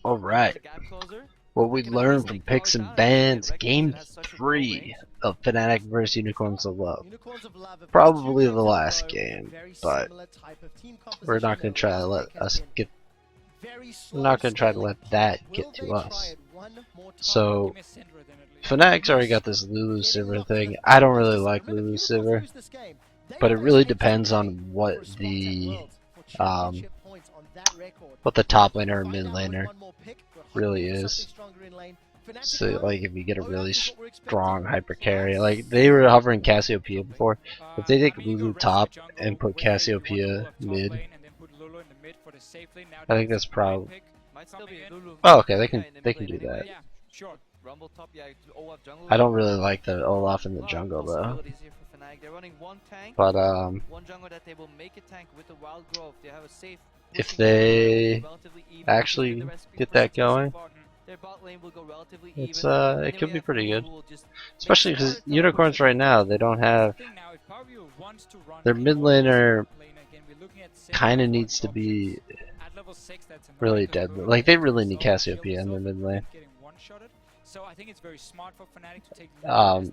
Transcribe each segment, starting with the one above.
Alright. What we learned from Picks and Bans, Game 3 of Fnatic vs Unicorns of Love. Probably the last game, but we're not going to try to let us get. We're not going to try to let that get to us. So, Fnatic's already got this Lulu Sivir thing. I don't really like Lulu Sivir, but it really depends on what the top laner or mid laner really is. So, like, if you get a really strong hyper carry, like they were hovering Cassiopeia before. If they take Lulu top and put Cassiopeia mid, I think that's probably. Oh, okay, they can do that. I don't really like the Olaf in the jungle though. But if they actually get that going, it could be pretty good. Especially because Unicorns right now, they don't have their mid laner. Kind of needs to be really dead. Like they really need Cassiopeia in their mid lane.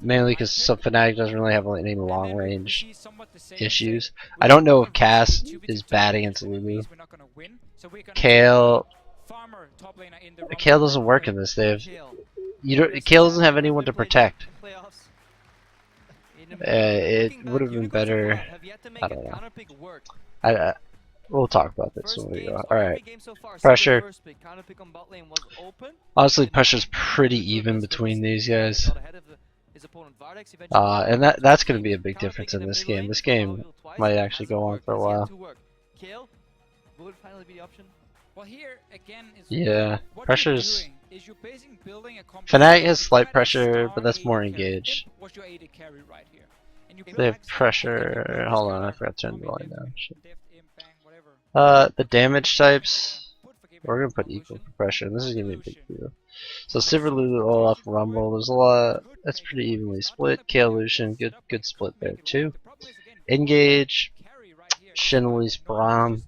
Mainly because Fnatic doesn't really have any long range issues. I don't know if Cass is bad against Lulu. Kale doesn't work in this. Kale doesn't have anyone to protect. It would have been better. I don't know. We'll talk about this when we go. Alright. Pressure. Honestly, pressure's pretty even between these guys. And that's going to be a big difference in this game. This game might actually go on for a while. Yeah, pressure's. Fnatic has slight pressure, but that's more engaged. They have pressure. Hold on, I forgot to turn the volume down. The damage types, we're gonna put equal for pressure, and this is gonna be a big deal. So Sivir, Lulu, Olaf, Rumble, there's a lot. That's pretty evenly split. Kale, Lucian, good split there too. Engage, Shinley's Braum,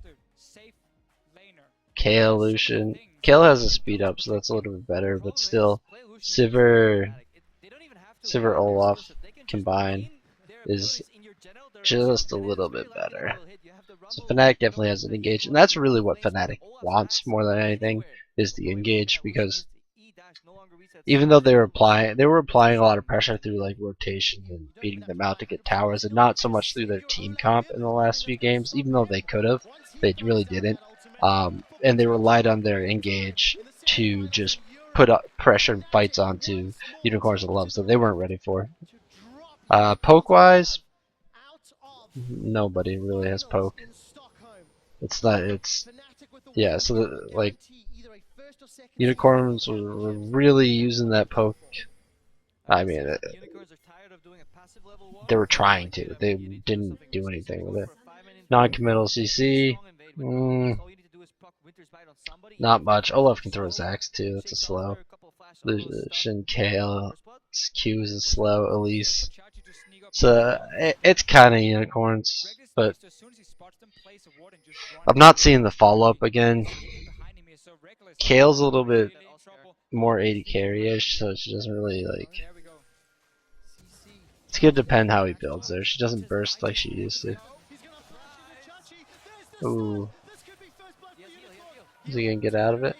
Kale, Lucian. Kale has a speed up, so that's a little bit better, but still, Sivir, Olaf combined is just a little bit better. So Fnatic definitely has an engage, and that's really what Fnatic wants more than anything, is the engage, because even though they were applying a lot of pressure through like rotation and beating them out to get towers, and not so much through their team comp in the last few games, even though they could have, they really didn't. And they relied on their engage to just put up pressure and fights onto Unicorns of Love, so they weren't ready for. Poke wise, nobody really has poke. It's not. It's yeah. So like Unicorns were really using that poke. I mean, they were trying to. They didn't do anything with it. Non-committal CC. Not much. Olaf can throw his axe too. That's a slow. Lucian, Kale, Q is slow. Elise. So it's kind of Unicorns, but I'm not seeing the follow-up again. Kale's a little bit more 80 carry-ish, so she doesn't really like. It's gonna depend how he builds there. She doesn't burst like she used to. Ooh. Is he gonna get out of it?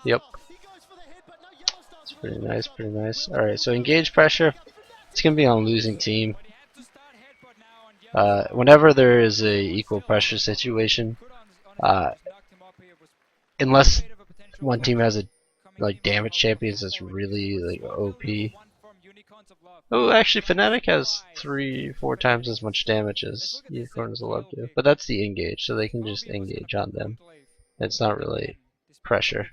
Yep. It's pretty nice, pretty nice. Alright, so engage pressure. It's gonna be on losing team. Whenever there is a equal pressure situation, unless one team has a like damage champions that's really like OP. Oh, actually, Fnatic has 3-4 times as much damage as Unicorns of Love do, but that's the engage, so they can just engage on them. It's not really pressure.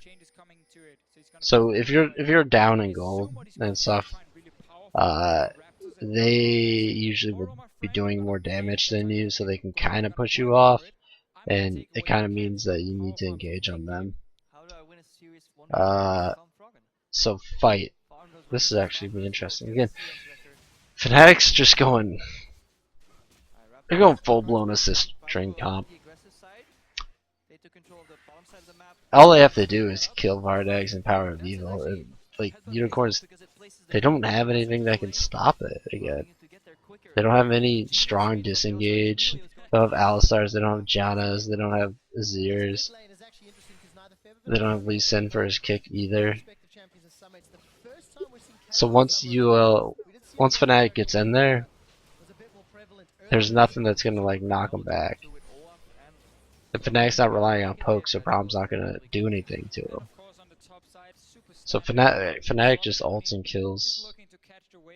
So if you're down in gold and stuff, they usually will be doing more damage than you, so they can kind of push you off, and it kind of means that you need to engage on them. So fight. This is actually be interesting. Again, Fnatic's just going. They're going full blown assist train comp. all they have to do is kill Vardags and Power of Evil. And, like, Unicorns, they don't have anything that can stop it again. They don't have any strong disengage. They don't have Alistars, they don't have Jannas, they don't have Azirs. They don't have Lee Sin for his kick either. So once once Fnatic gets in there, there's nothing that's gonna like knock them back. If Fnatic's not relying on pokes, so Brahm's not gonna do anything to him. So Fnatic just ults and kills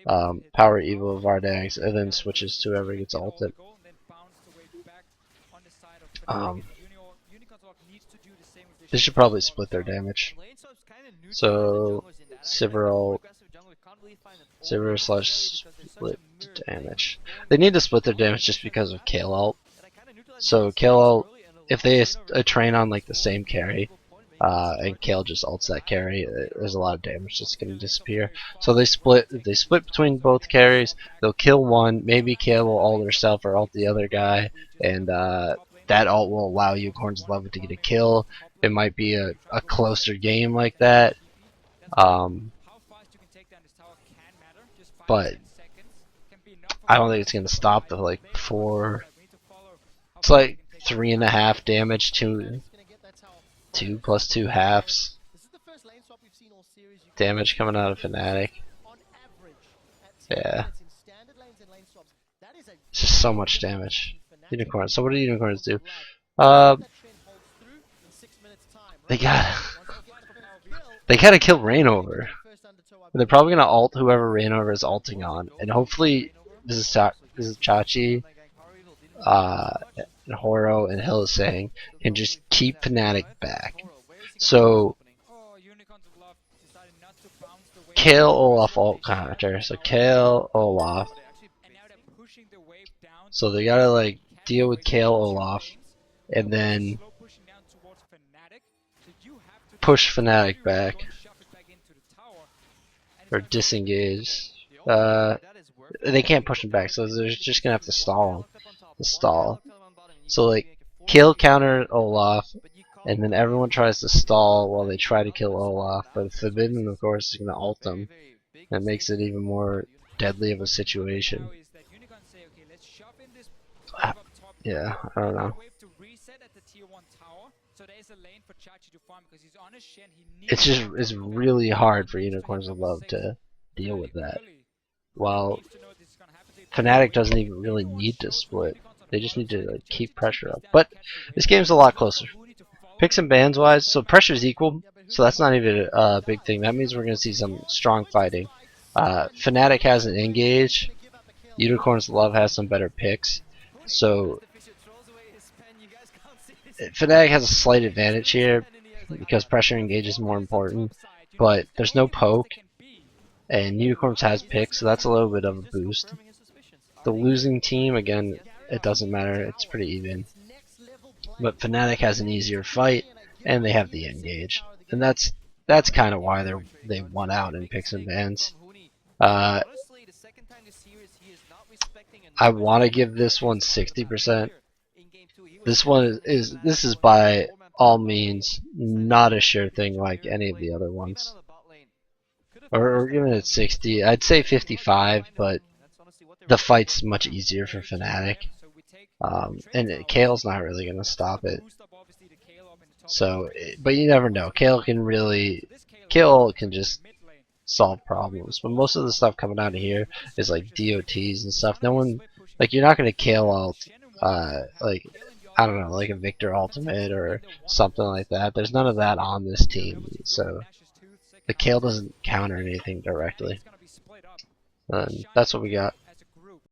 Power Evil Vardags, and then switches to whoever gets ulted. They should probably split their damage. So Sivir slash split damage. They need to split their damage just because of Kale ult. So Kale ult, if they train on like the same carry, and Kale just ults that carry, there's a lot of damage that's gonna disappear. So they split between both carries. They'll kill one, maybe Kale will ult herself or ult the other guy, and that ult will allow Unicorns Love to get a kill. It might be a closer game like that. But I don't think it's gonna stop the like 4. It's like 3.5 damage to 2 plus 2 halves damage coming out of Fnatic. Yeah, it's just so much damage. Unicorns. So what do Unicorns do? They gotta kill Rainover. They're probably gonna ult whoever Rainover is ulting on, and hopefully this is Chachi, and Horo and Hylissang can just keep Fnatic back. So Kale Olaf ult counter. So Kale Olaf. So they gotta like deal with Kale Olaf, and then push Fnatic back. Or disengage. They can't push him back, so they're just gonna have to stall him. So like kill counter Olaf, and then everyone tries to stall while they try to kill Olaf. But Forbidden, of course, is gonna ult them. That makes it even more deadly of a situation. Yeah, I don't know. It's really hard for Unicorns of Love to deal with that. While Fnatic doesn't even really need to split. They just need to like, keep pressure up. But this game's a lot closer. Picks and bans wise, so pressure's equal, so that's not even a big thing. That means we're going to see some strong fighting. Fnatic has an engage. Unicorns of Love has some better picks. So Fnatic has a slight advantage here because pressure engage is more important, but there's no poke, and Unicorns has picks, so that's a little bit of a boost. The losing team, again, it doesn't matter, it's pretty even. But Fnatic has an easier fight, and they have the engage, and that's kind of why they won out in picks and bans. I want to give this one 60%. This is by all means not a sure thing like any of the other ones. Or giving it 60. I'd say 55, but the fight's much easier for Fnatic. And Kale's not really gonna stop it. So, but you never know. Kale can just solve problems. But most of the stuff coming out of here is like DOTs and stuff. No one, like, you're not gonna Kale out, like, I don't know, like a Victor Ultimate or something like that. There's none of that on this team, so the Kale doesn't counter anything directly. And that's what we got.